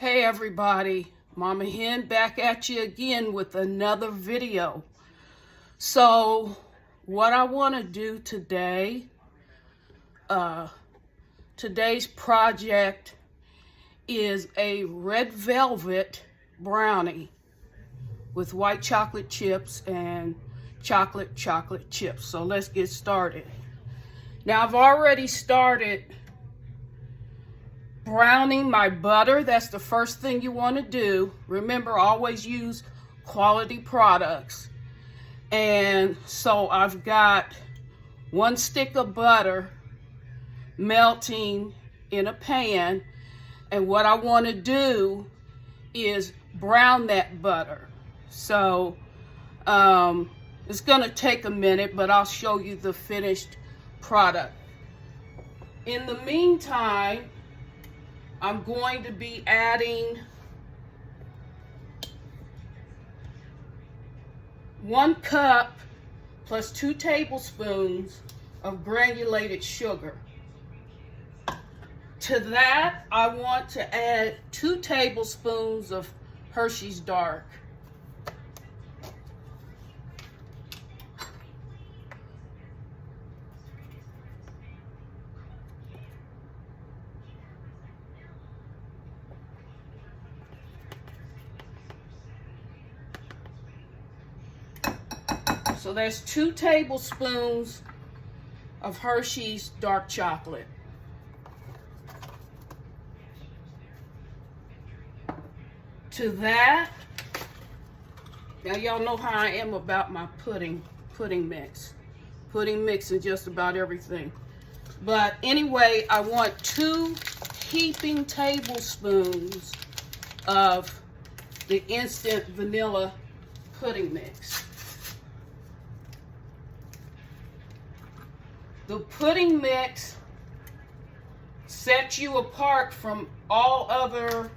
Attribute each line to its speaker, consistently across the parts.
Speaker 1: Hey everybody, Mama Hen back at you again with another video. So what I want to do today, today's project is a red velvet brownie with white chocolate chips and chocolate chips. So let's get started. Now I've already started browning my butter. That's the first thing you want to do. Remember, always use quality products. And so I've got 1 stick of butter melting in a pan, and what I want to do is brown that butter. So it's going to take a minute, but I'll show you the finished product. In the meantime, I'm going to be adding 1 cup plus 2 tablespoons of granulated sugar. To that, I want to add 2 tablespoons of Hershey's Dark. So that's 2 tablespoons of Hershey's dark chocolate. To that, now y'all know how I am about my pudding mix. Pudding mix in just about everything. But anyway, I want 2 heaping tablespoons of the instant vanilla pudding mix. The pudding mix sets you apart from all other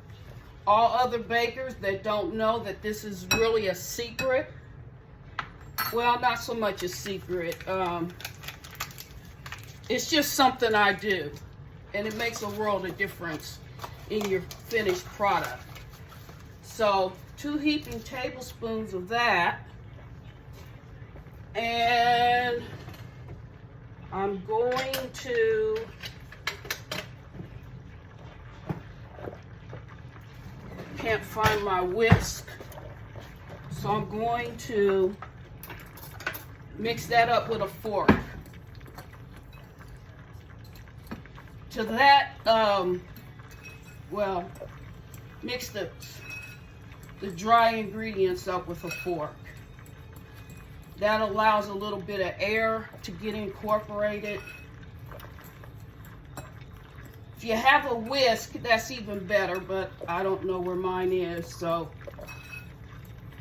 Speaker 1: bakers that don't know that this is really a secret. Well, not so much a secret. It's just something I do, and it makes a world of difference in your finished product. So 2 heaping tablespoons of that, and I'm going to can't find my whisk, so I'm going to mix that up with a fork. To that, well, mix the dry ingredients up with a fork. That allows a little bit of air to get incorporated. If you have a whisk, that's even better, but I don't know where mine is, so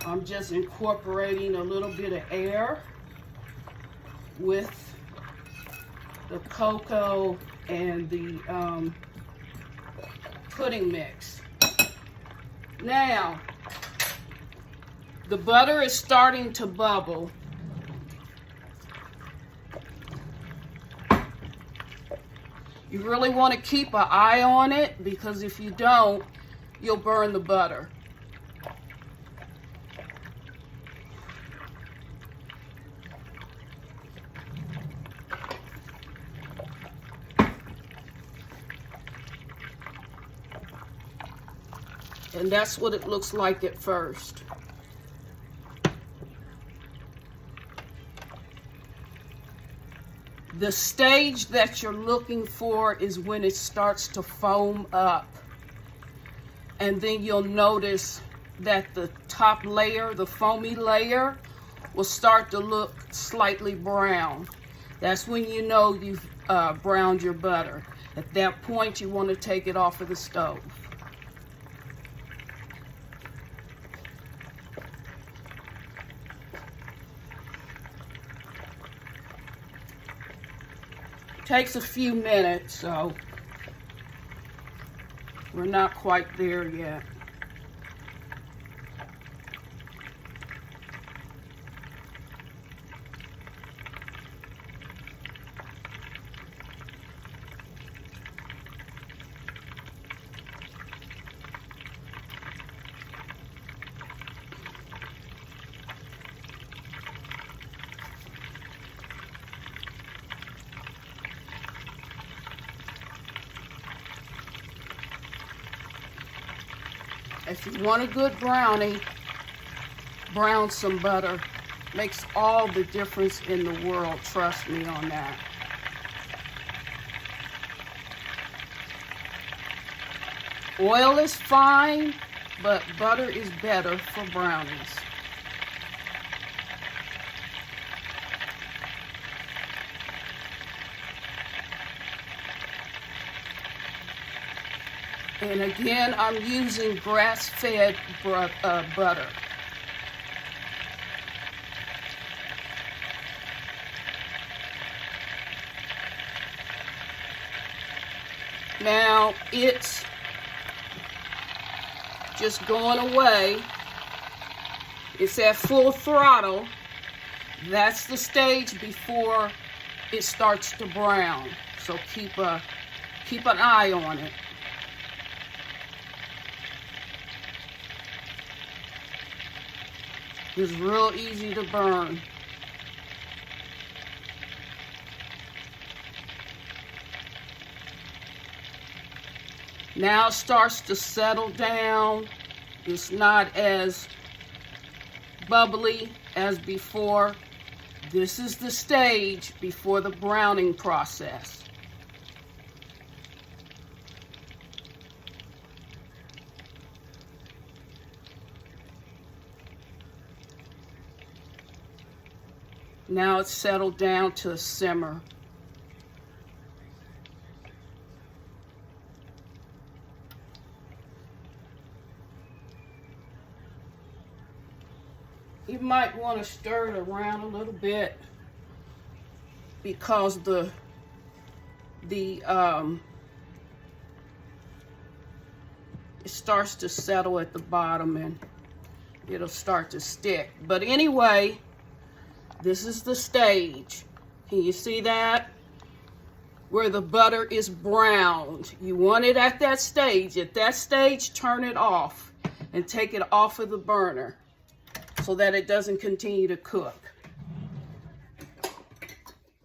Speaker 1: I'm just incorporating a little bit of air with the cocoa and the pudding mix. Now, the butter is starting to bubble. You really want to keep an eye on it, because if you don't, you'll burn the butter. And that's what it looks like at first. The stage that you're looking for is when it starts to foam up. And then you'll notice that the top layer, the foamy layer, will start to look slightly brown. That's when you know you've browned your butter. At that point, you want to take it off of the stove. Takes a few minutes, so we're not quite there yet. If you want a good brownie, brown some butter. Makes all the difference in the world. Trust me on that. Oil is fine, but butter is better for brownies. And again, I'm using grass-fed butter. Now it's just going away. It's at full throttle. That's the stage before it starts to brown. So keep an eye on it. It's real easy to burn. Now it starts to settle down. It's not as bubbly as before. This is the stage before the browning process. Now it's settled down to a simmer. You might want to stir it around a little bit because it starts to settle at the bottom and it'll start to stick. But anyway, this is the stage. Can you see that? Where the butter is browned. You want it at that stage. At that stage, turn it off and take it off of the burner so that it doesn't continue to cook.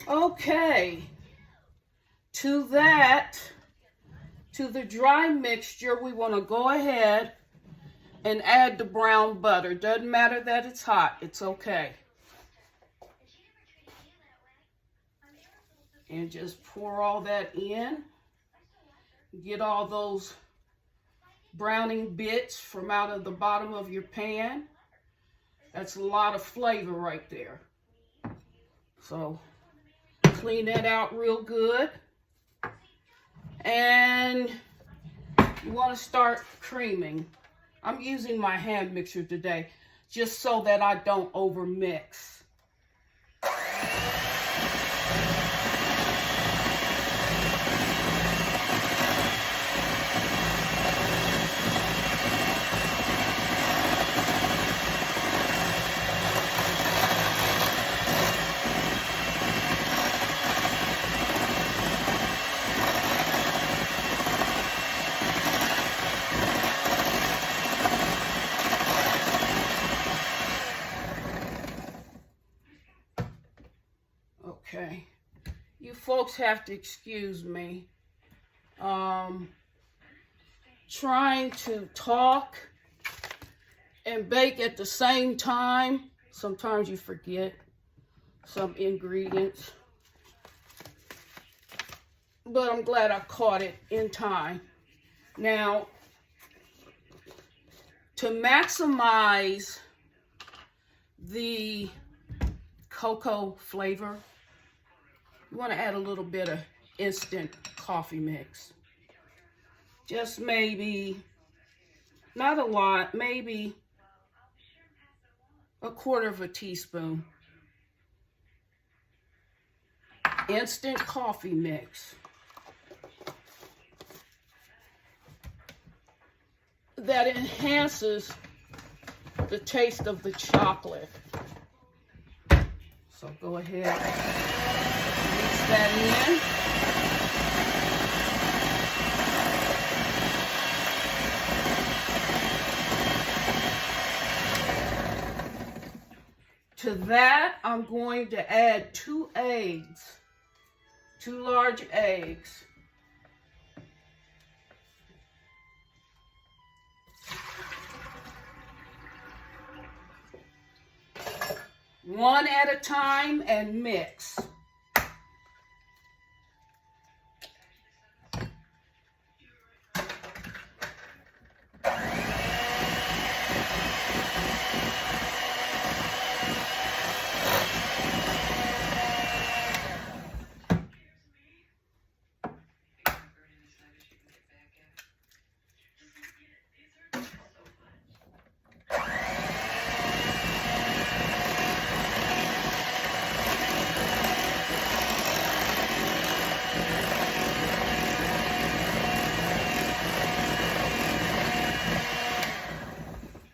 Speaker 1: Okay. To the dry mixture, we want to go ahead and add the brown butter. Doesn't matter that it's hot. It's okay. And just pour all that in. Get all those browning bits from out of the bottom of your pan. That's a lot of flavor right there. So clean that out real good. And you want to start creaming. I'm using my hand mixer today just so that I don't over mix. Okay, you folks have to excuse me. Trying to talk and bake at the same time. Sometimes you forget some ingredients. But I'm glad I caught it in time. Now, to maximize the cocoa flavor, you want to add a little bit of instant coffee mix. Just maybe, not a lot, maybe a quarter of a teaspoon. Instant coffee mix. That enhances the taste of the chocolate. So go ahead, mix that in. To that, I'm going to add 2 eggs, 2 large eggs. one at a time and mix.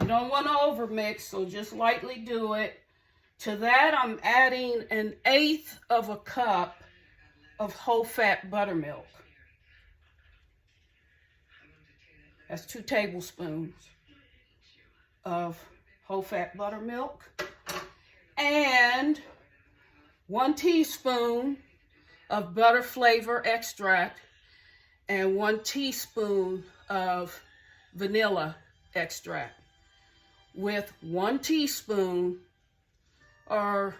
Speaker 1: You don't want to overmix, so just lightly do it. To that, I'm adding 1/8 of a cup of whole fat buttermilk. That's 2 tablespoons of whole fat buttermilk. And 1 teaspoon of butter flavor extract and 1 teaspoon of vanilla extract with 1 teaspoon or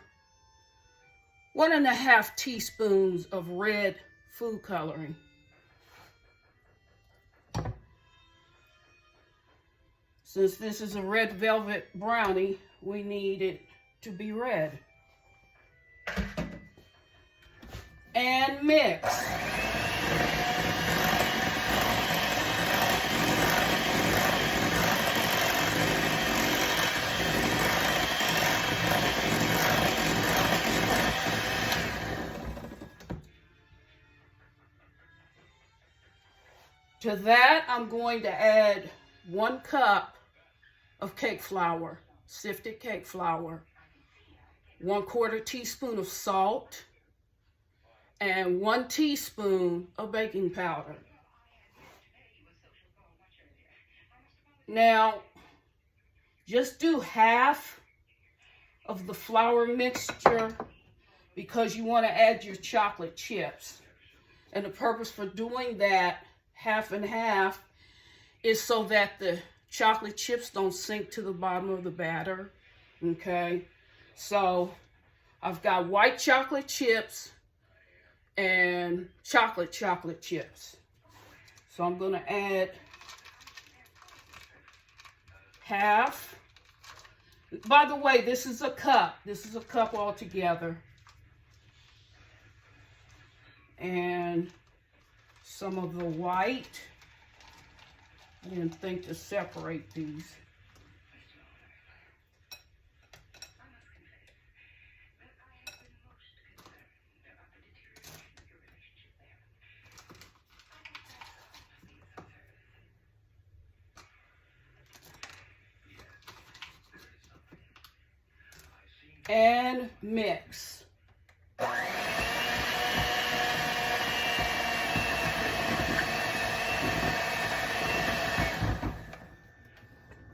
Speaker 1: 1.5 teaspoons of red food coloring. Since this is a red velvet brownie, we need it to be red. And mix. To that, I'm going to add 1 cup of cake flour, sifted cake flour, 1/4 teaspoon of salt, and 1 teaspoon of baking powder. Now, just do half of the flour mixture because you want to add your chocolate chips. And the purpose for doing that, half and half, is so that the chocolate chips don't sink to the bottom of the batter. Okay, so I've got white chocolate chips and chocolate chips. So I'm going to add half. By the way, this is a cup. This is a cup altogether. And some of the white. I didn't think to separate these. And mix.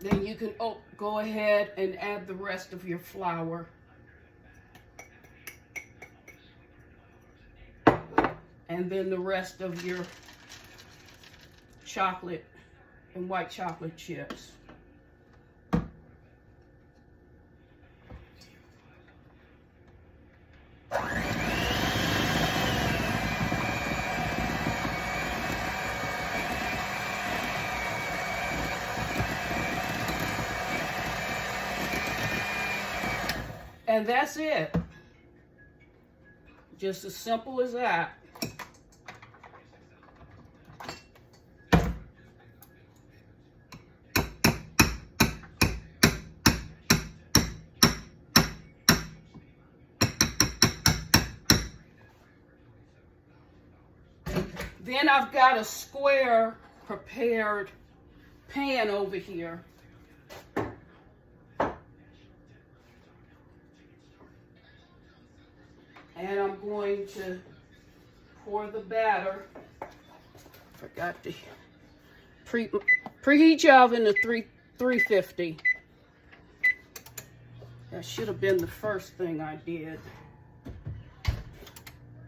Speaker 1: Then you can go ahead and add the rest of your flour. And then the rest of your chocolate and white chocolate chips. And that's it. Just as simple as that. Then I've got a square prepared pan over here. And I'm going to pour the batter. Forgot to preheat your oven to 350. That should have been the first thing I did.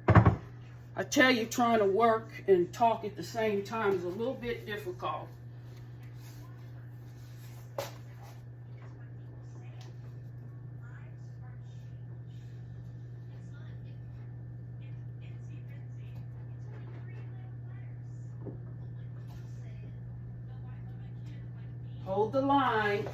Speaker 1: I tell you, trying to work and talk at the same time is a little bit difficult. Hold the line.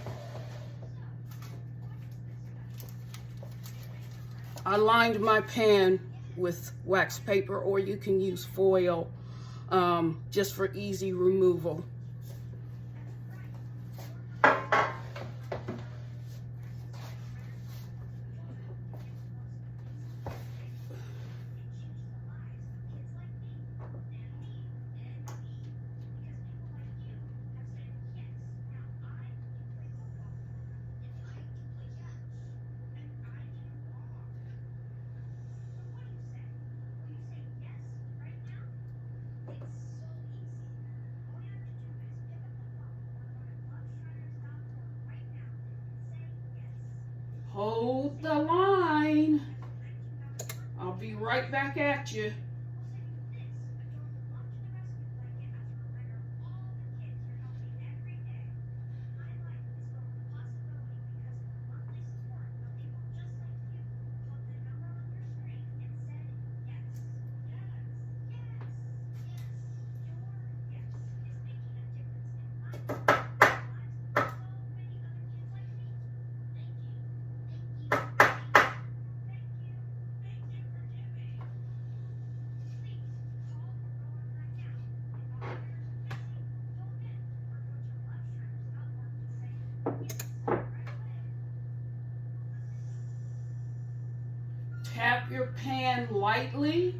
Speaker 1: I lined my pan with wax paper, or you can use foil just for easy removal. Hold the line. I'll be right back at you. Tap your pan lightly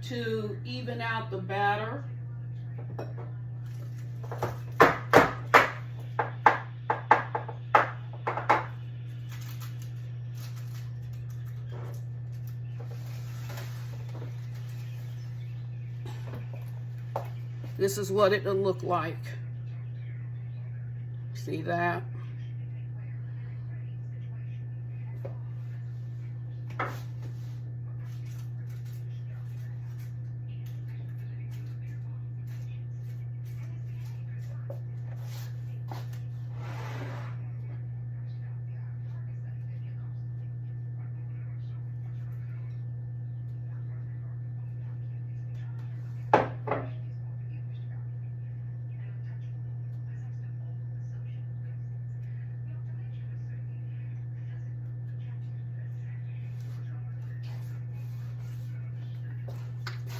Speaker 1: to even out the batter. This is what it'll look like. See that?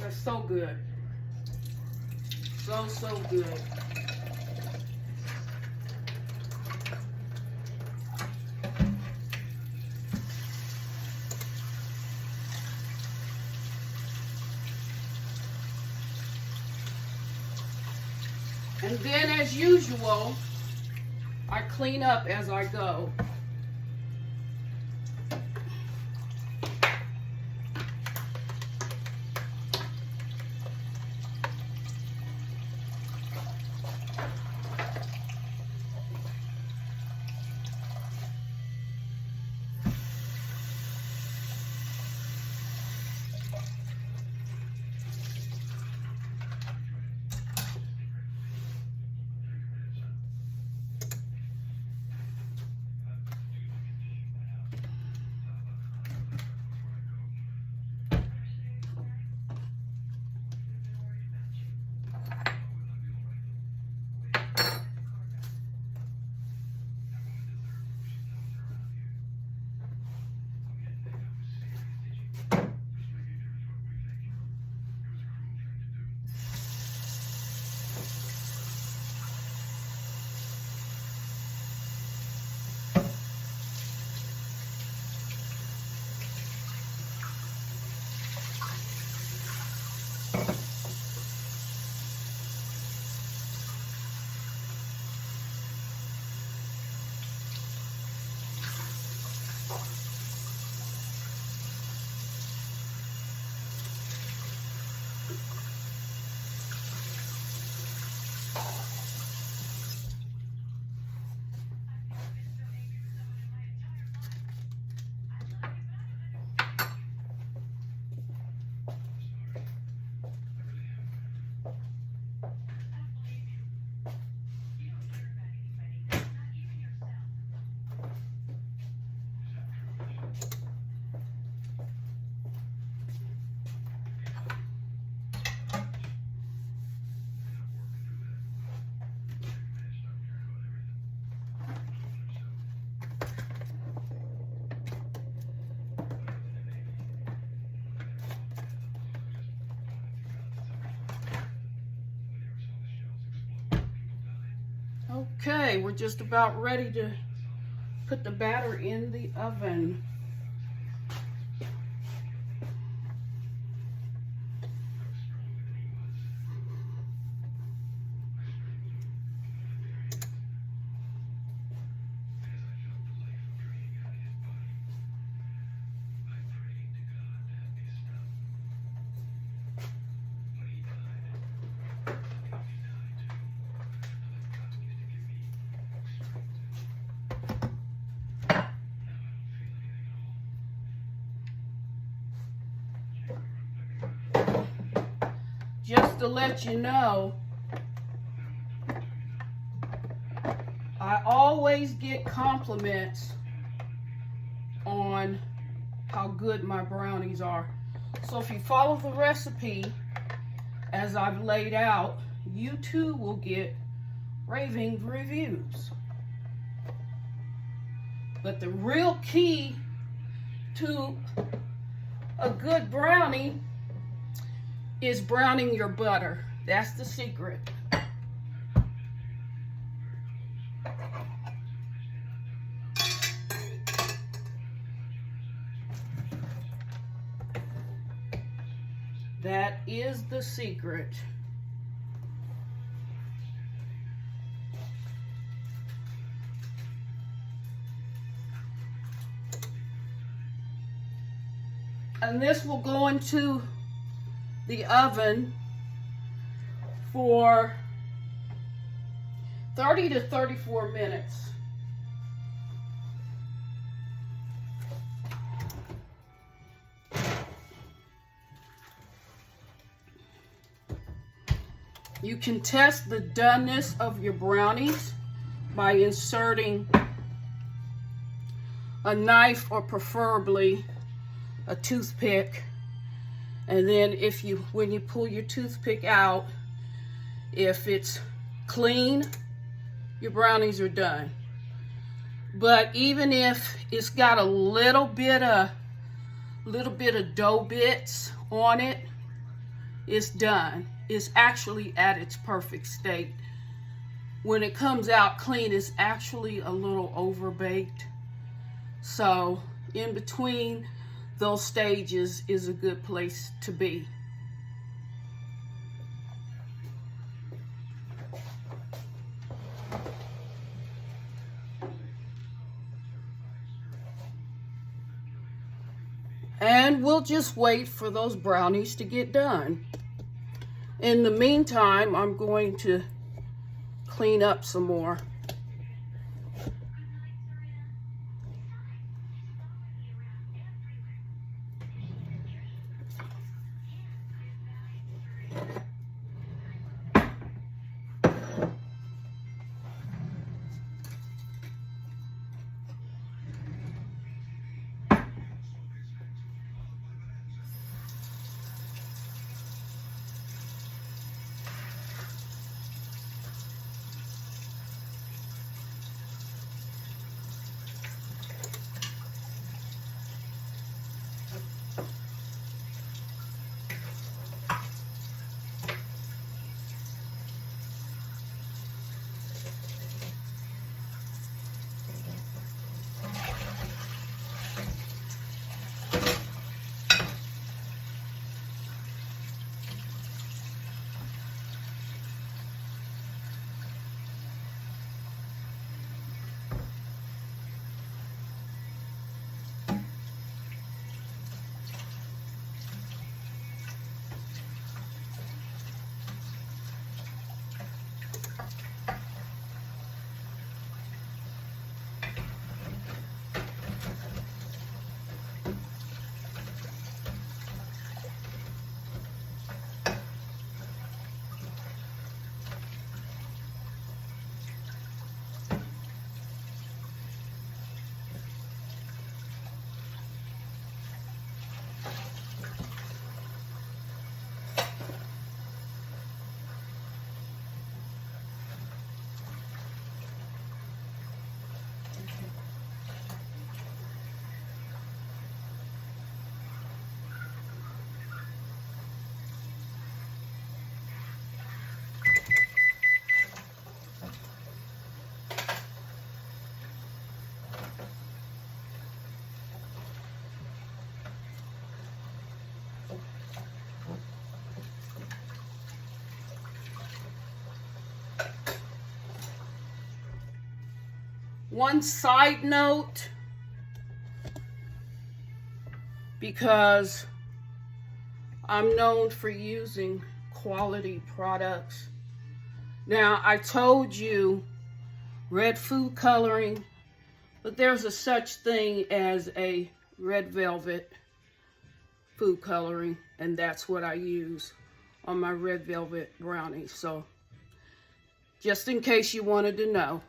Speaker 1: That's so good. So good. And then, as usual, I clean up as I go. Okay, we're just about ready to put the batter in the oven. Just to let you know, I always get compliments on how good my brownies are. So if you follow the recipe as I've laid out, you too will get raving reviews. But the real key to a good brownie is browning your butter. That's the secret. That is the secret. And this will go into the oven for 30 to 34 minutes. You can test the doneness of your brownies by inserting a knife or preferably a toothpick. And then when you pull your toothpick out, if it's clean, your brownies are done. But even if it's got a little bit of dough bits on it, it's done. It's actually at its perfect state. When it comes out clean, it's actually a little overbaked. So in between those stages is a good place to be. And we'll just wait for those brownies to get done. In the meantime, I'm going to clean up some more. One side note, because I'm known for using quality products. Now, I told you red food coloring, but there's a such thing as a red velvet food coloring, and that's what I use on my red velvet brownies. So just in case you wanted to know.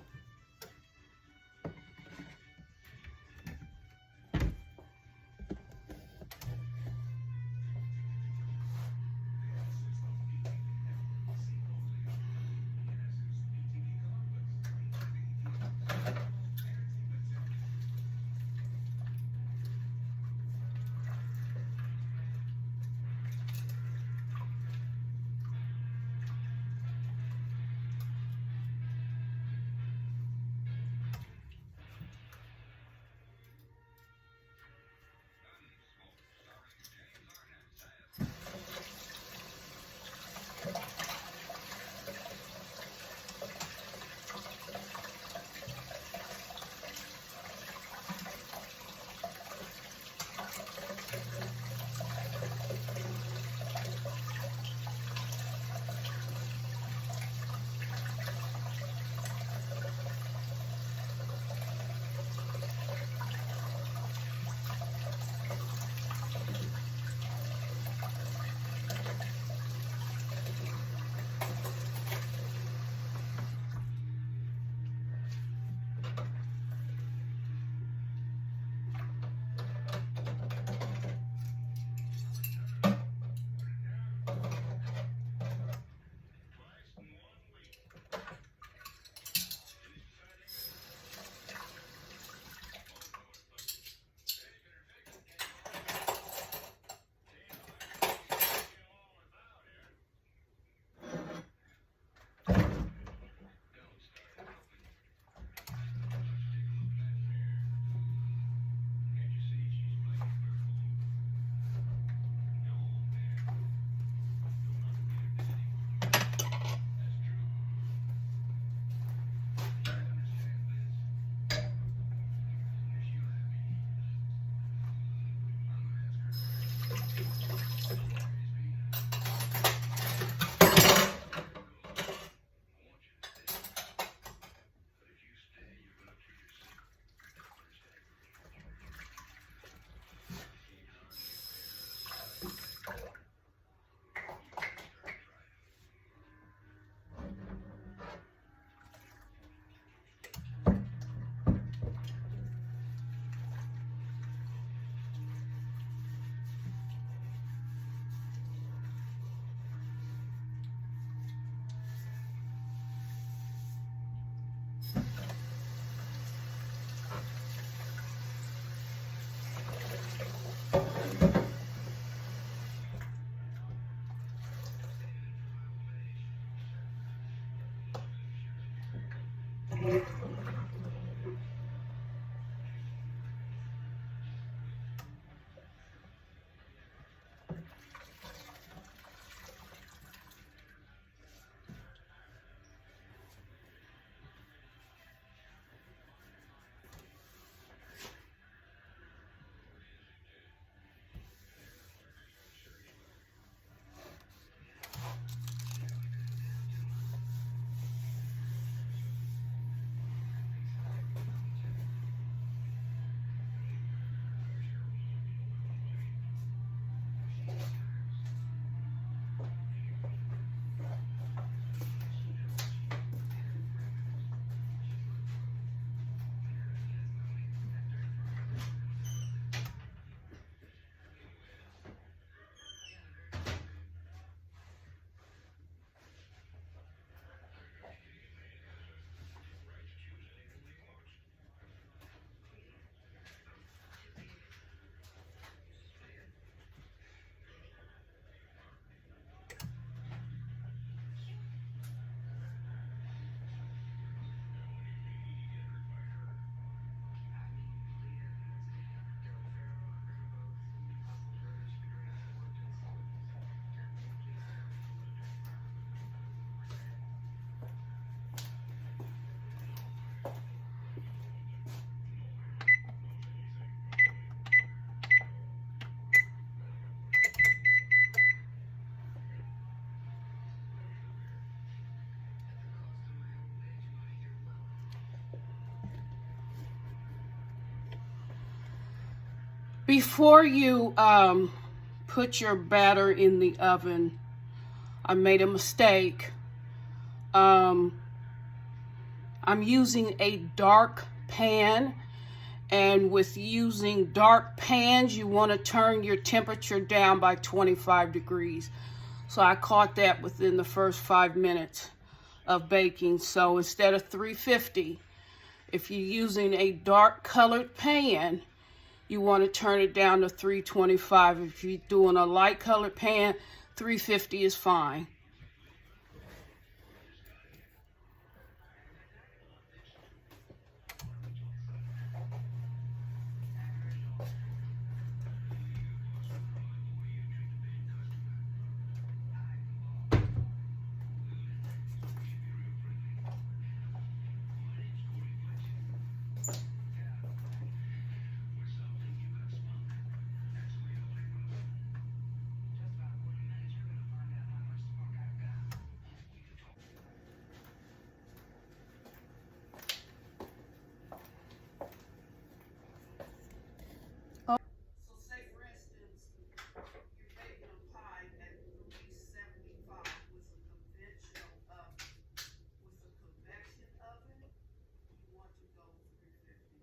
Speaker 1: Before you put your batter in the oven, I made a mistake. I'm using a dark pan, and with using dark pans, you want to turn your temperature down by 25 degrees. So I caught that within the first 5 minutes of baking. So instead of 350, if you're using a dark colored pan, you want to turn it down to 325. If you're doing a light colored pan, 350 is fine. So say for instance, you're baking a pie at 375 with a conventional oven. With a convection oven, you want to go 350.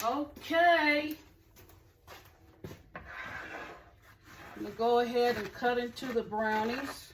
Speaker 1: Okay. I'm going to go ahead and cut into the brownies.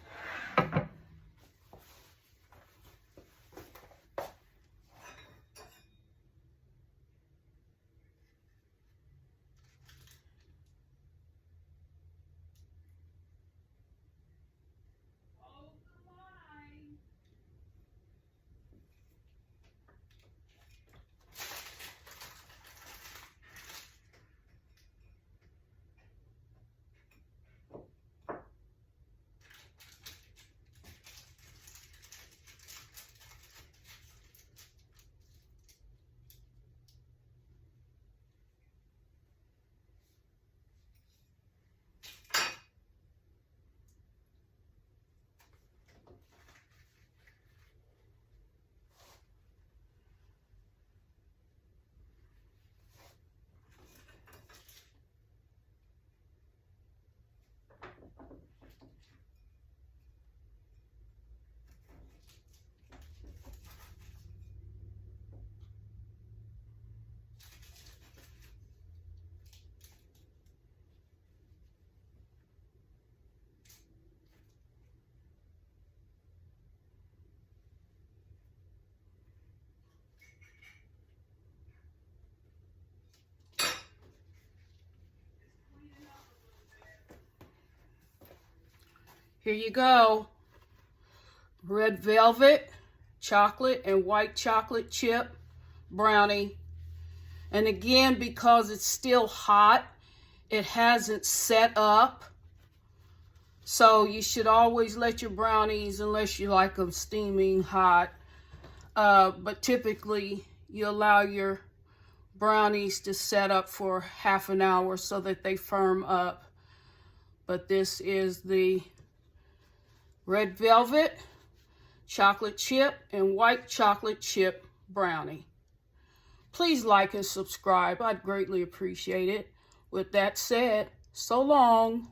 Speaker 1: Here you go. Red velvet, chocolate, and white chocolate chip brownie. And again, because it's still hot, it hasn't set up. So you should always let your brownies, unless you like them steaming hot, but typically you allow your brownies to set up for half an hour so that they firm up. But this is the red velvet, chocolate chip, and white chocolate chip brownie. Please like and subscribe. I'd greatly appreciate it. With that said, so long.